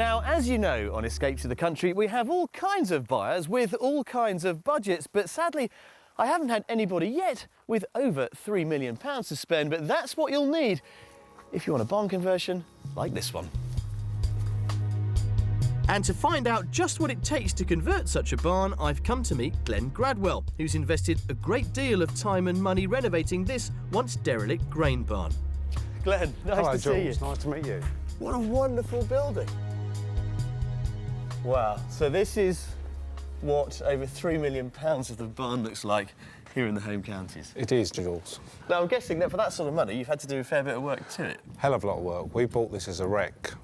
Now, as you know, on Escape to the Country, we have all kinds of buyers with all kinds of budgets, but sadly, I haven't had anybody yet with over £3 million to spend, but that's what you'll need if you want a barn conversion like this one. And to find out just what it takes to convert such a barn, I've come to meet Glenn Gradwell, who's invested a great deal of time and money renovating this once derelict grain barn. Glenn, nice to see you. Nice to meet you. What a wonderful building. Wow, so this is what over £3 million of the barn looks like here in the home counties. It is, Jules. Now, I'm guessing that for that sort of money, you've had to do a fair bit of work to it. Hell of a lot of work. We bought this as a wreck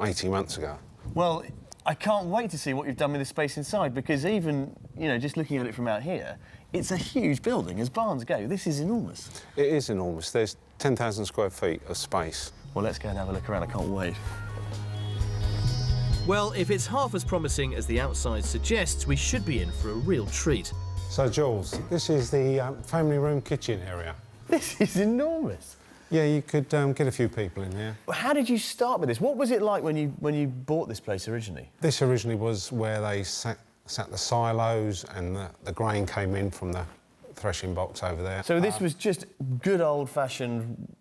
18 months ago. Well, I can't wait to see what you've done with the space inside, because even, you know, just looking at it from out here, it's a huge building as barns go. This is enormous. It is enormous. There's 10,000 square feet of space. Well, let's go and have a look around. I can't wait. Well, if it's half as promising as the outside suggests, we should be in for a real treat. So, Jules, this is the family room kitchen area. This is enormous. Yeah, you could get a few people in here. How did you start with this? What was it like when you bought this place originally? This originally was where they sat the silos, and the grain came in from the threshing box over there. So this was just good old-fashioned,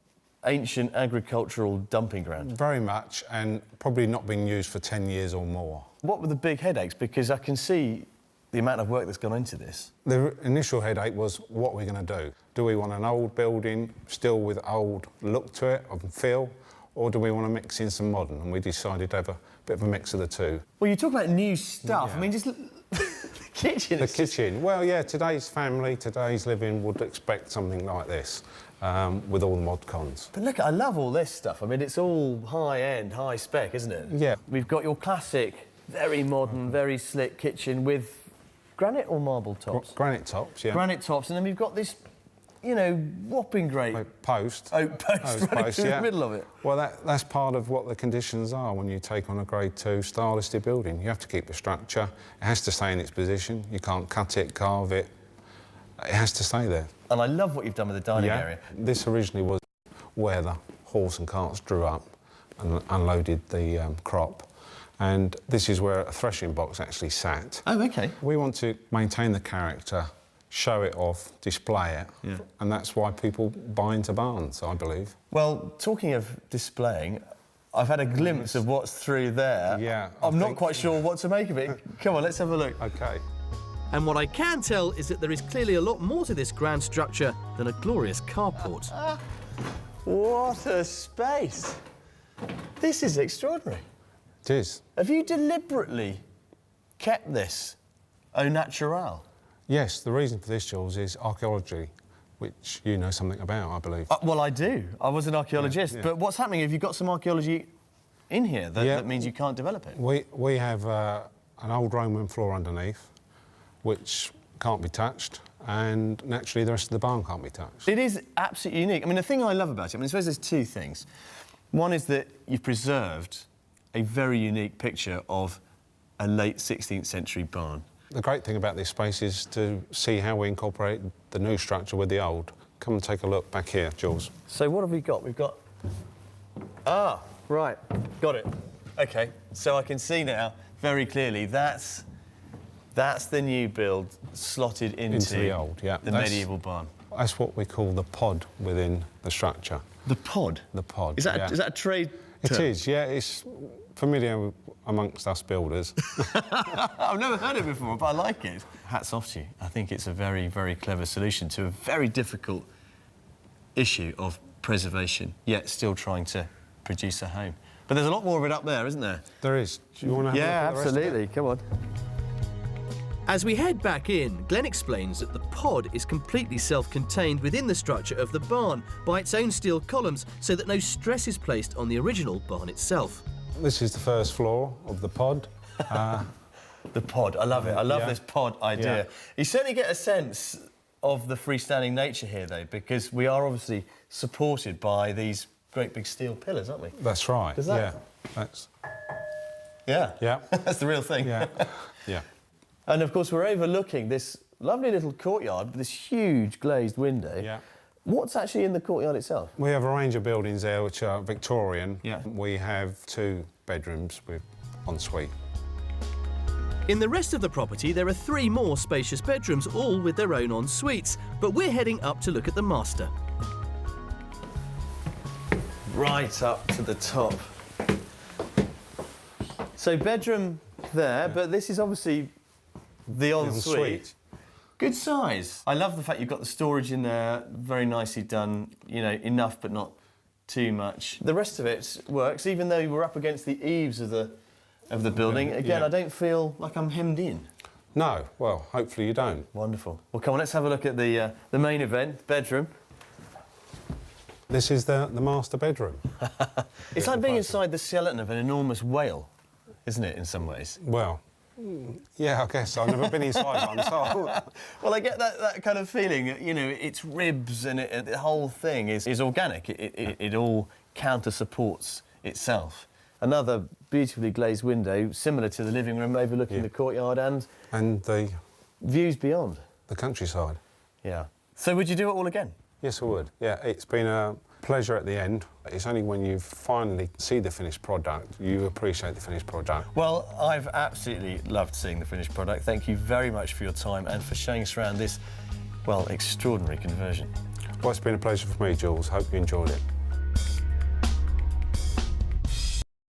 ancient agricultural dumping ground? Very much, and probably not been used for 10 years or more. What were the big headaches? Because I can see the amount of work that's gone into this. The initial headache was, what are we going to do? Do we want an old building, still with old look to it and feel, or do we want to mix in some modern? And we decided to have a bit of a mix of the two. Well, you talk about new stuff. Yeah. I mean, just look, the kitchen. The kitchen. Well, yeah, today's family, today's living would expect something like this, with all the mod cons. But look, I love all this stuff. I mean, it's all high-end, high-spec, isn't it? Yeah. We've got your classic, very modern, very slick kitchen with granite or marble tops? Granite tops, yeah. Granite tops, and then we've got this, you know, whopping great... Post. Oak post right through the middle of it. Well, that's part of what the conditions are when you take on a Grade 2 style-listed building. You have to keep the structure. It has to stay in its position. You can't cut it, carve it. It has to stay there. And I love what you've done with the dining area. This originally was where the horse and carts drew up and unloaded the crop. And this is where a threshing box actually sat. Oh, OK. We want to maintain the character, show it off, display it, and that's why people buy into barns, I believe. Well, talking of displaying, I've had a glimpse of what's through there. Yeah. I'm not quite sure what to make of it. Come on, let's have a look. OK. And what I can tell is that there is clearly a lot more to this grand structure than a glorious carport. What a space. This is extraordinary. It is. Have you deliberately kept this au naturel? Yes, the reason for this, Jules, is archaeology, which you know something about, I believe. Well, I do. I was an archaeologist. Yeah. But what's happening? Have you got some archaeology in here that means you can't develop it? We have an old Roman floor underneath, which can't be touched, and naturally the rest of the barn can't be touched. It is absolutely unique. I mean, the thing I love about it, I suppose there's two things. One is that you've preserved a very unique picture of a late 16th century barn. The great thing about this space is to see how we incorporate the new structure with the old. Come and take a look back here, Jules. So what have we got? We've got... Ah, right. Got it. OK, so I can see now very clearly that's the new build slotted into the old, yeah. The medieval barn. That's what we call the pod within the structure. The pod? The pod, Is that a trade term? It is, yeah. It's familiar amongst us builders. I've never heard it before, but I like it. Hats off to you. I think it's a very, very clever solution to a very difficult issue of preservation, yet still trying to produce a home. But there's a lot more of it up there, isn't there? There is. Do you want to have a look at the rest of it? absolutely. Come on. As we head back in, Glenn explains that the pod is completely self-contained within the structure of the barn by its own steel columns, so that no stress is placed on the original barn itself. This is the first floor of the pod. The pod, I love it. I love this pod idea. Yeah. You certainly get a sense of the freestanding nature here, though, because we are obviously supported by these great big steel pillars, aren't we? That's right. Does that? Yeah. That's. Yeah. Yeah. That's the real thing. Yeah. Yeah. And of course, we're overlooking this lovely little courtyard with this huge glazed window. Yeah. What's actually in the courtyard itself? We have a range of buildings there which are Victorian. Yeah. We have 2 bedrooms with ensuite. In the rest of the property, there are 3 more spacious bedrooms, all with their own en-suites. But we're heading up to look at the master. Right up to the top. So bedroom there, but this is obviously the ensuite. ensuite. Good size. I love the fact you've got the storage in there, very nicely done, you know, enough but not too much. The rest of it works, even though we're up against the eaves of the building. Again, yeah. I don't feel like I'm hemmed in. No, well, hopefully you don't. Wonderful. Well, come on, let's have a look at the main event, bedroom. This is the master bedroom. It's like being inside the skeleton of an enormous whale, isn't it, in some ways? Well, yeah, I guess. I've never been inside one, so... Well, I get that kind of feeling, you know, its ribs and the whole thing is organic. It all counter-supports itself. Another beautifully glazed window, similar to the living room, overlooking the courtyard And the views beyond. countryside. Yeah. So would you do it all again? Yes, I would. Yeah, it's been a pleasure at the end. It's only when you finally see the finished product, you appreciate the finished product. Well, I've absolutely loved seeing the finished product. Thank you very much for your time and for showing us around this, well, extraordinary conversion. Well, it's been a pleasure for me, Jules. Hope you enjoyed it.